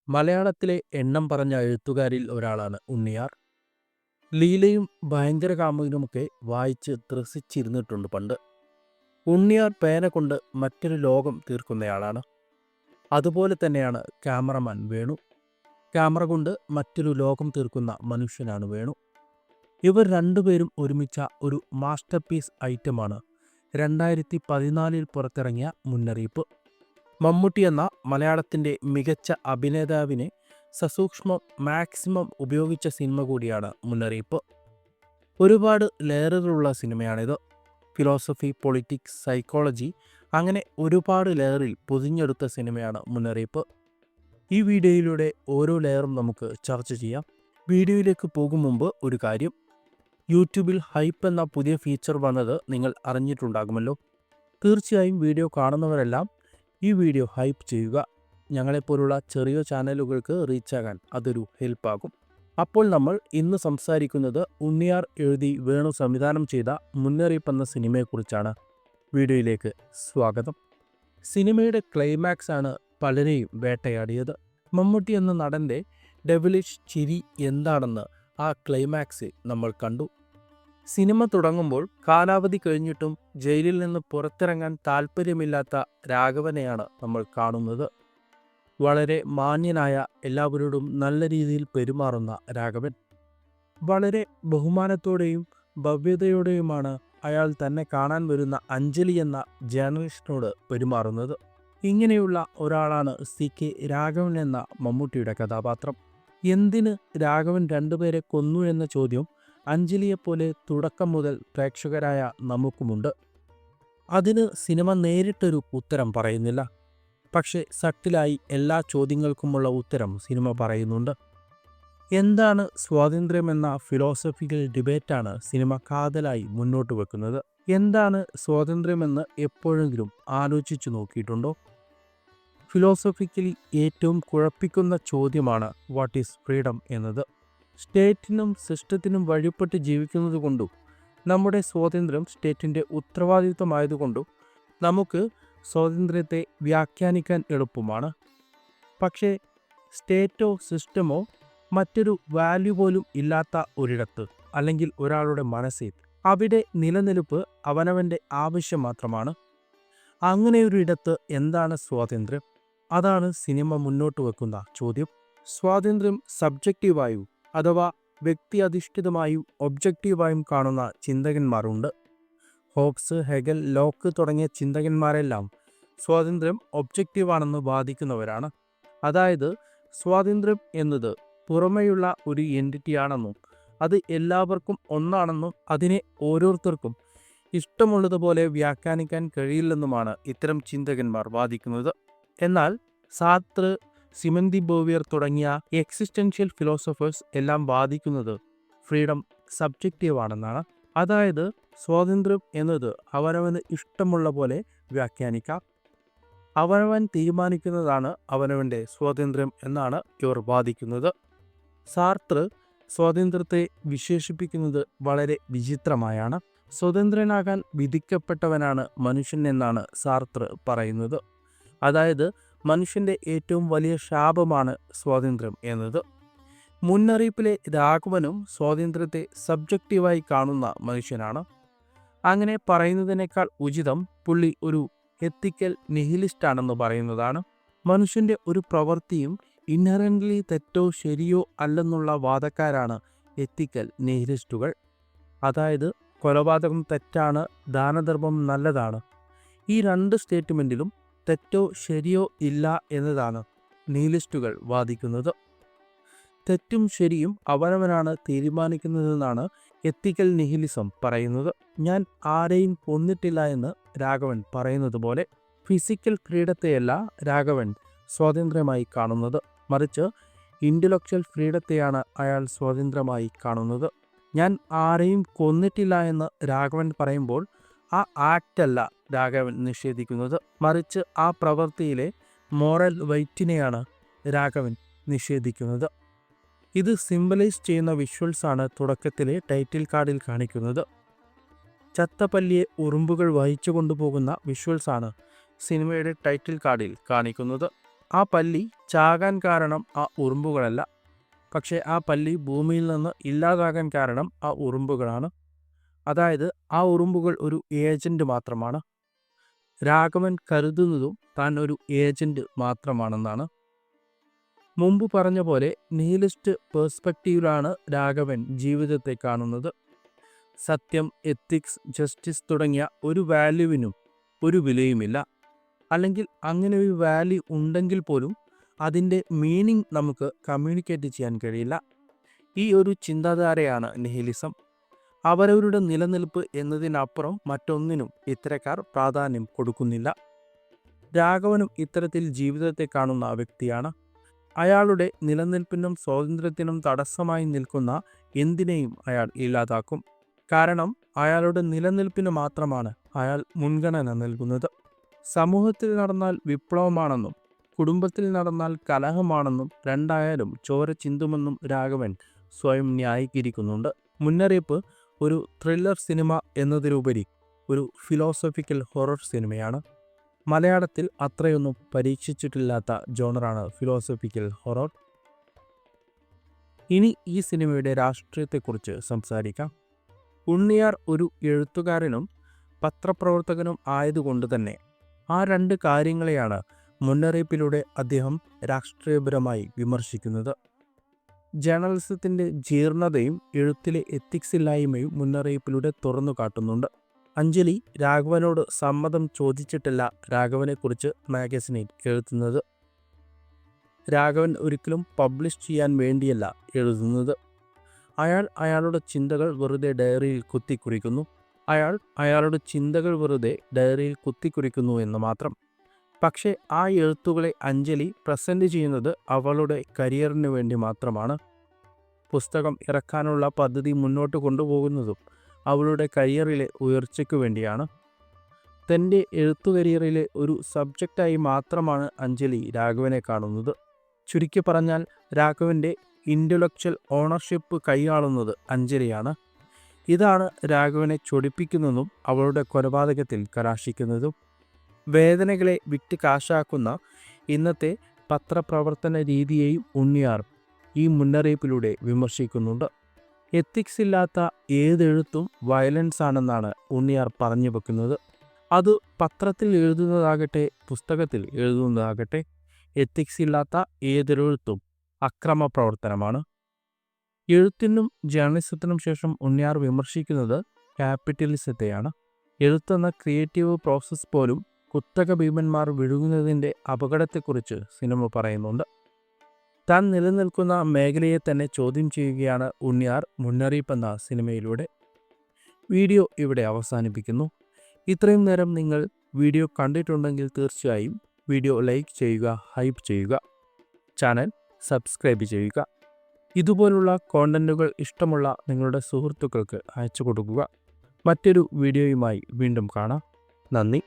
മലയാളത്തിലെ എണ്ണം പറഞ്ഞ എഴുത്തുകാരിൽ ഒരാളാണ് ഉണ്ണിയാർ. ലീലയും ഭയങ്കര കാമുകനുമൊക്കെ വായിച്ച് ത്രസിച്ചിരുന്നിട്ടുണ്ട് പണ്ട്. ഉണ്ണിയാർ പേന കൊണ്ട് മറ്റൊരു ലോകം തീർക്കുന്നയാളാണ്. അതുപോലെ തന്നെയാണ് ക്യാമറമാൻ വേണു. ക്യാമറ കൊണ്ട് മറ്റൊരു ലോകം തീർക്കുന്ന മനുഷ്യനാണ് വേണു. ഇവർ രണ്ടുപേരും ഒരുമിച്ച ഒരു മാസ്റ്റർ പീസ് ഐറ്റമാണ് 2014 പുറത്തിറങ്ങിയ മുന്നറിയിപ്പ്. മമ്മൂട്ടി എന്ന മലയാളത്തിൻ്റെ മികച്ച അഭിനേതാവിനെ സസൂക്ഷ്മം മാക്സിമം ഉപയോഗിച്ച സിനിമ കൂടിയാണ് മുന്നറിയിപ്പ്. ഒരുപാട് ലെയറുകളുള്ള സിനിമയാണിത്. ഫിലോസഫി, പൊളിറ്റിക്സ്, സൈക്കോളജി, അങ്ങനെ ഒരുപാട് ലെയറിൽ പൊതിഞ്ഞെടുത്ത സിനിമയാണ് മുന്നറിയിപ്പ്. ഈ വീഡിയോയിലൂടെ ഓരോ ലെയറും നമുക്ക് ചർച്ച ചെയ്യാം. വീഡിയോയിലേക്ക് പോകും മുമ്പ് ഒരു കാര്യം, യൂട്യൂബിൽ ഹൈപ്പ് എന്ന പുതിയ ഫീച്ചർ വന്നത് നിങ്ങൾ അറിഞ്ഞിട്ടുണ്ടാകുമല്ലോ. തീർച്ചയായും വീഡിയോ കാണുന്നവരെല്ലാം ഈ വീഡിയോ ഹൈപ്പ് ചെയ്യുക. ഞങ്ങളെപ്പോലുള്ള ചെറിയ ചാനലുകൾക്ക് റീച്ചാകാൻ അതൊരു ഹെൽപ്പാകും. അപ്പോൾ നമ്മൾ ഇന്ന് സംസാരിക്കുന്നത് ഉണ്ണിയാർ എഴുതി വേണു സംവിധാനം ചെയ്ത മുന്നറിയിപ്പ് എന്ന സിനിമയെക്കുറിച്ചാണ്. വീഡിയോയിലേക്ക് സ്വാഗതം. സിനിമയുടെ ക്ലൈമാക്സ് ആണ് പലരെയും വേട്ടയാടിയത്. മമ്മൂട്ടി എന്ന നടൻ്റെ ഡെവിലിഷ് ചിരി എന്താണെന്ന് ആ ക്ലൈമാക്സിൽ നമ്മൾ കണ്ടു. സിനിമ തുടങ്ങുമ്പോൾ കാലാവധി കഴിഞ്ഞിട്ടും ജയിലിൽ നിന്ന് പുറത്തിറങ്ങാൻ താല്പര്യമില്ലാത്ത രാഘവനെയാണ് നമ്മൾ കാണുന്നത്. വളരെ മാന്യനായ, എല്ലാവരോടും നല്ല രീതിയിൽ പെരുമാറുന്ന രാഘവൻ. വളരെ ബഹുമാനത്തോടെയും ഭവ്യതയോടെയുമാണ് അയാൾ തന്നെ കാണാൻ വരുന്ന അഞ്ജലി എന്ന ജേർണലിസ്റ്റിനോട് പെരുമാറുന്നത്. ഇങ്ങനെയുള്ള ഒരാളാണ് CK രാഘവൻ എന്ന മമ്മൂട്ടിയുടെ കഥാപാത്രം. എന്തിന് രാഘവൻ രണ്ടുപേരെ കൊന്നു എന്ന ചോദ്യം അഞ്ജലിയെപ്പോലെ തുടക്കം മുതൽ പ്രേക്ഷകരായ നമുക്കുമുണ്ട്. അതിന് സിനിമ നേരിട്ടൊരു ഉത്തരം പറയുന്നില്ല. പക്ഷേ സട്ടിലായി എല്ലാ ചോദ്യങ്ങൾക്കുമുള്ള ഉത്തരം സിനിമ പറയുന്നുണ്ട്. എന്താണ് സ്വാതന്ത്ര്യമെന്ന ഫിലോസഫിക്കൽ ഡിബേറ്റാണ് സിനിമ കാതലായി മുന്നോട്ട് വെക്കുന്നത്. എന്താണ് സ്വാതന്ത്ര്യമെന്ന് എപ്പോഴെങ്കിലും ആലോചിച്ചു നോക്കിയിട്ടുണ്ടോ? ഫിലോസഫിക്കലി ഏറ്റവും കുഴപ്പിക്കുന്ന ചോദ്യമാണ് വാട്ട് ഈസ് ഫ്രീഡം എന്നത്. സ്റ്റേറ്റിനും സിസ്റ്റത്തിനും വഴിപ്പെട്ട് ജീവിക്കുന്നത് കൊണ്ടും നമ്മുടെ സ്വാതന്ത്ര്യം സ്റ്റേറ്റിൻ്റെ ഉത്തരവാദിത്വമായതുകൊണ്ടും നമുക്ക് സ്വാതന്ത്ര്യത്തെ വ്യാഖ്യാനിക്കാൻ എളുപ്പമാണ്. പക്ഷേ സ്റ്റേറ്റോ സിസ്റ്റമോ മറ്റൊരു വാല്യൂ പോലും ഇല്ലാത്ത ഒരിടത്ത്, അല്ലെങ്കിൽ ഒരാളുടെ മനസ്സിൽ, അവിടെ നിലനിൽപ്പ് അവനവൻ്റെ ആവശ്യം മാത്രമാണ്. അങ്ങനെയൊരു ഇടത്ത് എന്താണ് സ്വാതന്ത്ര്യം? അതാണ് സിനിമ മുന്നോട്ട് വെക്കുന്ന ചോദ്യം. സ്വാതന്ത്ര്യം സബ്ജക്റ്റീവായും അഥവാ വ്യക്തി അധിഷ്ഠിതമായും ഒബ്ജക്റ്റീവായും കാണുന്ന ചിന്തകന്മാരുണ്ട്. ഹോബ്സ്, ഹെഗൽ, ലോക്ക് തുടങ്ങിയ ചിന്തകന്മാരെല്ലാം സ്വാതന്ത്ര്യം ഒബ്ജക്റ്റീവാണെന്ന് വാദിക്കുന്നവരാണ്. അതായത് സ്വാതന്ത്ര്യം എന്നത് പുറമെയുള്ള ഒരു എൻറ്റിറ്റിയാണെന്നും അത് എല്ലാവർക്കും ഒന്നാണെന്നും അതിനെ ഓരോരുത്തർക്കും ഇഷ്ടമുള്ളതുപോലെ വ്യാഖ്യാനിക്കാൻ കഴിയില്ലെന്നുമാണ് ഇത്തരം ചിന്തകന്മാർ വാദിക്കുന്നത്. എന്നാൽ സാർത്ര, സിമൻ ദി ബോവിയർ തുടങ്ങിയ എക്സിസ്റ്റൻഷ്യൽ ഫിലോസഫേഴ്സ് എല്ലാം വാദിക്കുന്നത് ഫ്രീഡം സബ്ജക്റ്റീവാണെന്നാണ്. അതായത് സ്വാതന്ത്ര്യം എന്നത് അവനവന് ഇഷ്ടമുള്ള പോലെ വ്യാഖ്യാനിക്കാം. അവനവൻ തീരുമാനിക്കുന്നതാണ് അവനവൻ്റെ സ്വാതന്ത്ര്യം എന്നാണ് ഇവർ വാദിക്കുന്നത്. സാർത്ര സ്വാതന്ത്ര്യത്തെ വിശേഷിപ്പിക്കുന്നത് വളരെ വിചിത്രമായാണ്. സ്വതന്ത്രനാകാൻ വിധിക്കപ്പെട്ടവനാണ് മനുഷ്യൻ എന്നാണ് സാർത്ര പറയുന്നത്. അതായത് മനുഷ്യൻ്റെ ഏറ്റവും വലിയ ശാപമാണ് സ്വാതന്ത്ര്യം എന്നത്. മുന്നറിയിപ്പിലെ രാഘവനും സ്വാതന്ത്ര്യത്തെ സബ്ജക്റ്റീവായി കാണുന്ന മനുഷ്യനാണ്. അങ്ങനെ പറയുന്നതിനേക്കാൾ ഉചിതം പുള്ളി ഒരു എത്തിക്കൽ നിഹിലിസ്റ്റാണെന്ന് പറയുന്നതാണ്. മനുഷ്യൻ്റെ ഒരു പ്രവൃത്തിയും ഇൻഹറൻ്റ്ലി തെറ്റോ ശരിയോ അല്ലെന്നുള്ള വാദക്കാരാണ് എത്തിക്കൽ നിഹിലിസ്റ്റുകൾ. അതായത് കൊലപാതകം തെറ്റാണ്, ദാനധർമ്മം നല്ലതാണ്. ഈ രണ്ട് സ്റ്റേറ്റ്മെൻറ്റിലും തെറ്റോ ശരിയോ ഇല്ല എന്നതാണ് നിഹിലിസ്റ്റുകൾ വാദിക്കുന്നത്. തെറ്റും ശരിയും അവനവനാണ് തീരുമാനിക്കുന്നതെന്നാണ് എത്തിക്കൽ നിഹിലിസം പറയുന്നത്. ഞാൻ ആരെയും കൊന്നിട്ടില്ല എന്ന് രാഘവൻ പറയുന്നത് പോലെ ഫിസിക്കൽ ഫ്രീഡത്തെയല്ല രാഘവൻ സ്വാതന്ത്ര്യമായി കാണുന്നത്, മറിച്ച് ഇൻ്റലക്ച്വൽ ഫ്രീഡത്തെയാണ് അയാൾ സ്വാതന്ത്ര്യമായി കാണുന്നത്. ഞാൻ ആരെയും കൊന്നിട്ടില്ല എന്ന് രാഘവൻ പറയുമ്പോൾ ആ ആക്റ്റല്ല രാഘവൻ നിഷേധിക്കുന്നത്, മറിച്ച് ആ പ്രവൃത്തിയിലെ മോറൽ വെയ്റ്റിനെയാണ് രാഘവൻ നിഷേധിക്കുന്നത്. ഇത് സിംബലൈസ് ചെയ്യുന്ന വിഷ്വൽസാണ് തുടക്കത്തിലെ ടൈറ്റിൽ കാർഡിൽ കാണിക്കുന്നത്. ചത്തപല്ലിയെ ഉറുമ്പുകൾ വഹിച്ചു കൊണ്ടുപോകുന്ന വിഷ്വൽസാണ് സിനിമയുടെ ടൈറ്റിൽ കാർഡിൽ കാണിക്കുന്നത്. ആ പല്ലി ചാകാൻ കാരണം ആ ഉറുമ്പുകളല്ല, പക്ഷേ ആ പല്ലി ഭൂമിയിൽ നിന്ന് ഇല്ലാതാകാൻ കാരണം ആ ഉറുമ്പുകളാണ്. അതായത് ആ ഉറുമ്പുകൾ ഒരു ഏജന്റ് മാത്രമാണ്. രാഘവൻ കരുതുന്നതും താൻ ഒരു ഏജന്റ് മാത്രമാണെന്നാണ്. മുമ്പ് പറഞ്ഞ പോലെ നിഹിലിസ്റ്റ് പേഴ്സ്പെക്റ്റീവിലാണ് രാഘവൻ ജീവിതത്തെ കാണുന്നത്. സത്യം, എത്തിക്സ്, ജസ്റ്റിസ് തുടങ്ങിയ ഒരു വാല്യൂവിനും ഒരു വിലയുമില്ല. അല്ലെങ്കിൽ അങ്ങനെ ഒരു വാല്യൂ ഉണ്ടെങ്കിൽ പോലും അതിൻ്റെ മീനിങ് നമുക്ക് കമ്മ്യൂണിക്കേറ്റ് ചെയ്യാൻ കഴിയില്ല. ഈ ഒരു ചിന്താധാരയാണ് നിഹിലിസം. അവരവരുടെ നിലനിൽപ്പ് എന്നതിനപ്പുറം മറ്റൊന്നിനും ഇത്തരക്കാർ പ്രാധാന്യം കൊടുക്കുന്നില്ല. രാഘവനും ഇത്തരത്തിൽ ജീവിതത്തെ കാണുന്ന വ്യക്തിയാണ്. അയാളുടെ നിലനിൽപ്പിനും സ്വാതന്ത്ര്യത്തിനും തടസ്സമായി നിൽക്കുന്ന എന്തിനേയും അയാൾ ഇല്ലാതാക്കും. കാരണം അയാളുടെ നിലനിൽപ്പിന് മാത്രമാണ് അയാൾ മുൻഗണന നൽകുന്നത്. സമൂഹത്തിൽ നടന്നാൽ വിപ്ലവമാണെന്നും കുടുംബത്തിൽ നടന്നാൽ കലഹമാണെന്നും രണ്ടായാലും ചോര ചിന്തുമെന്നും രാഘവൻ സ്വയം ന്യായീകരിക്കുന്നുണ്ട്. മുന്നറിയിപ്പ് ഒരു ത്രില്ലർ സിനിമ എന്നതിലുപരി ഒരു ഫിലോസഫിക്കൽ ഹൊറർ സിനിമയാണ്. മലയാളത്തിൽ അത്രയൊന്നും പരീക്ഷിച്ചിട്ടില്ലാത്ത ജോണറാണ് ഫിലോസഫിക്കൽ ഹൊറർ. ഇനി ഈ സിനിമയുടെ രാഷ്ട്രീയത്തെക്കുറിച്ച് സംസാരിക്കാം. ഉണ്ണിയാർ ഒരു എഴുത്തുകാരനും പത്രപ്രവർത്തകനും ആയതുകൊണ്ട് തന്നെ ആ രണ്ട് കാര്യങ്ങളെയാണ് മുന്നറിയിപ്പിലൂടെ അദ്ദേഹം രാഷ്ട്രീയപരമായി വിമർശിക്കുന്നത്. ജേർണലിസത്തിൻ്റെ ജീർണതയും എഴുത്തിലെ എത്തിക്സ് ഇല്ലായ്മയും മുന്നറിയിപ്പിലൂടെ തുറന്നു കാട്ടുന്നുണ്ട്. അഞ്ജലി രാഘവനോട് സമ്മതം ചോദിച്ചിട്ടല്ല രാഘവനെക്കുറിച്ച് മാഗസിനിൽ എഴുതുന്നത്. രാഘവൻ ഒരിക്കലും പബ്ലിഷ് ചെയ്യാൻ വേണ്ടിയല്ല എഴുതുന്നത്. അയാൾ അയാളുടെ ചിന്തകൾ വെറുതെ ഡയറിയിൽ കുത്തിക്കുറിക്കുന്നു. അയാളുടെ ചിന്തകൾ വെറുതെ ഡയറിയിൽ കുത്തിക്കുറിക്കുന്നു എന്ന് മാത്രം. പക്ഷേ ആ എഴുത്തുകളെ അഞ്ജലി പ്രസൻറ്റ് ചെയ്യുന്നത് അവളുടെ കരിയറിന് വേണ്ടി മാത്രമാണ്. പുസ്തകം ഇറക്കാനുള്ള പദ്ധതി മുന്നോട്ട് കൊണ്ടുപോകുന്നതും അവളുടെ കരിയറിലെ ഉയർച്ചയ്ക്കു വേണ്ടിയാണ്. തൻ്റെ എഴുത്തു കരിയറിലെ ഒരു സബ്ജക്റ്റായി മാത്രമാണ് അഞ്ജലി രാഘവനെ കാണുന്നത്. ചുരുക്കി പറഞ്ഞാൽ രാഘവൻ്റെ ഇൻ്റലക്ച്വൽ ഓണർഷിപ്പ് കൈയാളുന്നത് അഞ്ജലിയാണ്. ഇതാണ് രാഘവനെ ചൊടിപ്പിക്കുന്നതും അവളുടെ കൊലപാതകത്തിൽ കലാശിക്കുന്നതും. വേദനകളെ വിറ്റ് കാശാക്കുന്ന ഇന്നത്തെ പത്രപ്രവർത്തന രീതിയെയും ഉണ്ണിയാർ ഈ മുന്നറിയിപ്പിലൂടെ വിമർശിക്കുന്നുണ്ട്. എത്തിക്സ് ഇല്ലാത്ത ഏതെഴുത്തും വയലൻസ് ആണെന്നാണ് ഉണ്ണിയാർ പറഞ്ഞു വെക്കുന്നത്. അത് പത്രത്തിൽ എഴുതുന്നതാകട്ടെ പുസ്തകത്തിൽ എഴുതുന്നതാകട്ടെ, എത്തിക്സ് ഇല്ലാത്ത ഏതൊരെഴുത്തും അക്രമ പ്രവർത്തനമാണ്. എഴുത്തിനും ജേർണലിസത്തിനും ശേഷം ഉണ്ണിയാർ വിമർശിക്കുന്നത് ക്യാപിറ്റലിസത്തെയാണ്. എഴുത്തെന്ന ക്രിയേറ്റീവ് പ്രോസസ്സ് പോലും കുത്തക ഭീമന്മാർ വിഴുങ്ങുന്നതിൻ്റെ അപകടത്തെക്കുറിച്ച് സിനിമ പറയുന്നുണ്ട്. താൻ നിലനിൽക്കുന്ന മേഖലയെ തന്നെ ചോദ്യം ചെയ്യുകയാണ് ഉണ്ണിയാർ മുന്നറിയിപ്പ് എന്ന സിനിമയിലൂടെ. വീഡിയോ ഇവിടെ അവസാനിപ്പിക്കുന്നു. ഇത്രയും നേരം നിങ്ങൾ വീഡിയോ കണ്ടിട്ടുണ്ടെങ്കിൽ തീർച്ചയായും വീഡിയോ ലൈക്ക് ചെയ്യുക, ഹൈപ്പ് ചെയ്യുക, ചാനൽ സബ്സ്ക്രൈബ് ചെയ്യുക. ഇതുപോലുള്ള കോണ്ടന്റുകൾ ഇഷ്ടമുള്ള നിങ്ങളുടെ സുഹൃത്തുക്കൾക്ക് അയച്ചു കൊടുക്കുക. മറ്റൊരു വീഡിയോയുമായി വീണ്ടും കാണാം. നന്ദി.